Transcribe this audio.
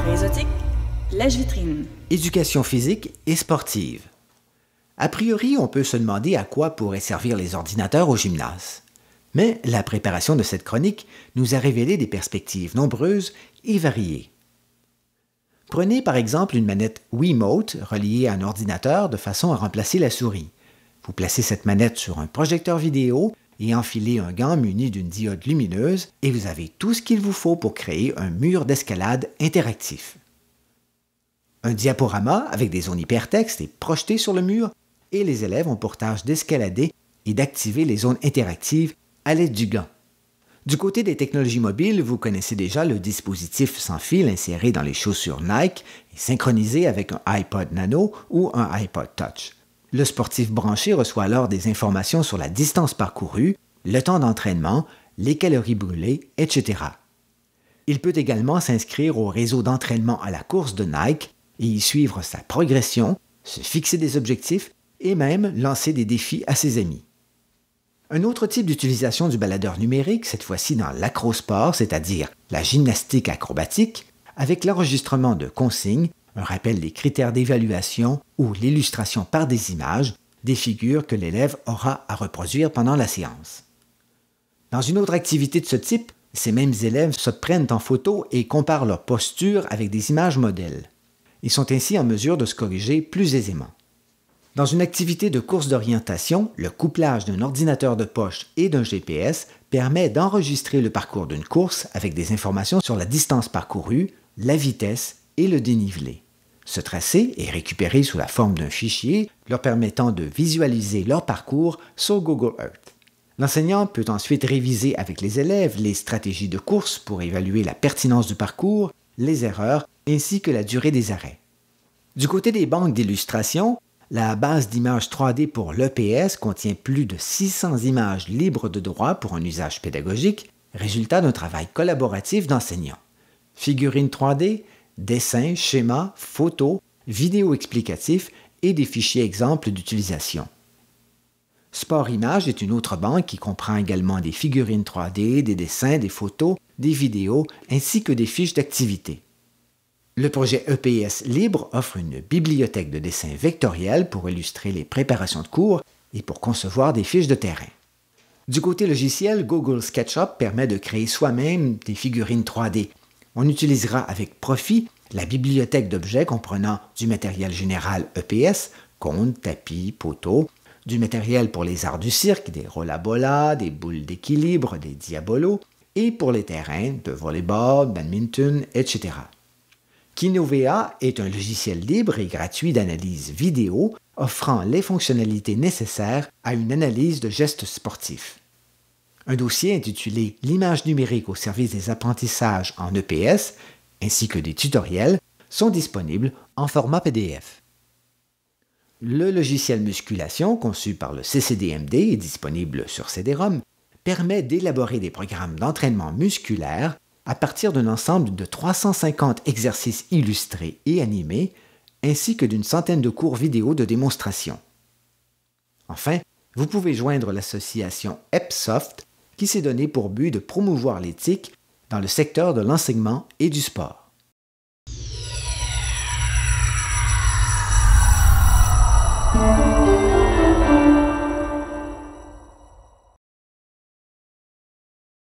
Réseautique, lèche-vitrine. Éducation physique et sportive. A priori, on peut se demander à quoi pourraient servir les ordinateurs au gymnase. Mais la préparation de cette chronique nous a révélé des perspectives nombreuses et variées. Prenez par exemple une manette Wiimote reliée à un ordinateur de façon à remplacer la souris. Vous placez cette manette sur un projecteur vidéo et enfilez un gant muni d'une diode lumineuse et vous avez tout ce qu'il vous faut pour créer un mur d'escalade interactif. Un diaporama avec des zones hypertextes est projeté sur le mur et les élèves ont pour tâche d'escalader et d'activer les zones interactives à l'aide du gant. Du côté des technologies mobiles, vous connaissez déjà le dispositif sans fil inséré dans les chaussures Nike et synchronisé avec un iPod Nano ou un iPod Touch. Le sportif branché reçoit alors des informations sur la distance parcourue, le temps d'entraînement, les calories brûlées, etc. Il peut également s'inscrire au réseau d'entraînement à la course de Nike et y suivre sa progression, se fixer des objectifs et même lancer des défis à ses amis. Un autre type d'utilisation du baladeur numérique, cette fois-ci dans l'acrosport, c'est-à-dire la gymnastique acrobatique, avec l'enregistrement de consignes, un rappel des critères d'évaluation ou l'illustration par des images des figures que l'élève aura à reproduire pendant la séance. Dans une autre activité de ce type, ces mêmes élèves se prennent en photo et comparent leur posture avec des images modèles. Ils sont ainsi en mesure de se corriger plus aisément. Dans une activité de course d'orientation, le couplage d'un ordinateur de poche et d'un GPS permet d'enregistrer le parcours d'une course avec des informations sur la distance parcourue, la vitesse et le dénivelé. Ce tracé est récupéré sous la forme d'un fichier leur permettant de visualiser leur parcours sur Google Earth. L'enseignant peut ensuite réviser avec les élèves les stratégies de course pour évaluer la pertinence du parcours, les erreurs ainsi que la durée des arrêts. Du côté des banques d'illustration, la base d'images 3D pour l'EPS contient plus de 600 images libres de droit pour un usage pédagogique, résultat d'un travail collaboratif d'enseignants. Figurines 3D, dessins, schémas, photos, vidéos explicatifs et des fichiers exemples d'utilisation. Sport Image est une autre banque qui comprend également des figurines 3D, des dessins, des photos, des vidéos ainsi que des fiches d'activité. Le projet EPS Libre offre une bibliothèque de dessins vectoriels pour illustrer les préparations de cours et pour concevoir des fiches de terrain. Du côté logiciel, Google SketchUp permet de créer soi-même des figurines 3D. On utilisera avec profit la bibliothèque d'objets comprenant du matériel général EPS, cônes, tapis, poteaux, du matériel pour les arts du cirque, des rollabolas, des boules d'équilibre, des diabolos, et pour les terrains de volleyball, badminton, etc. Kinovea est un logiciel libre et gratuit d'analyse vidéo offrant les fonctionnalités nécessaires à une analyse de gestes sportifs. Un dossier intitulé « L'image numérique au service des apprentissages en EPS » ainsi que des tutoriels sont disponibles en format PDF. Le logiciel Musculation, conçu par le CCDMD et disponible sur CD-ROM, permet d'élaborer des programmes d'entraînement musculaire à partir d'un ensemble de 350 exercices illustrés et animés, ainsi que d'une centaine de cours vidéo de démonstration. Enfin, vous pouvez joindre l'association EPSoft, qui s'est donné pour but de promouvoir l'éthique dans le secteur de l'enseignement et du sport.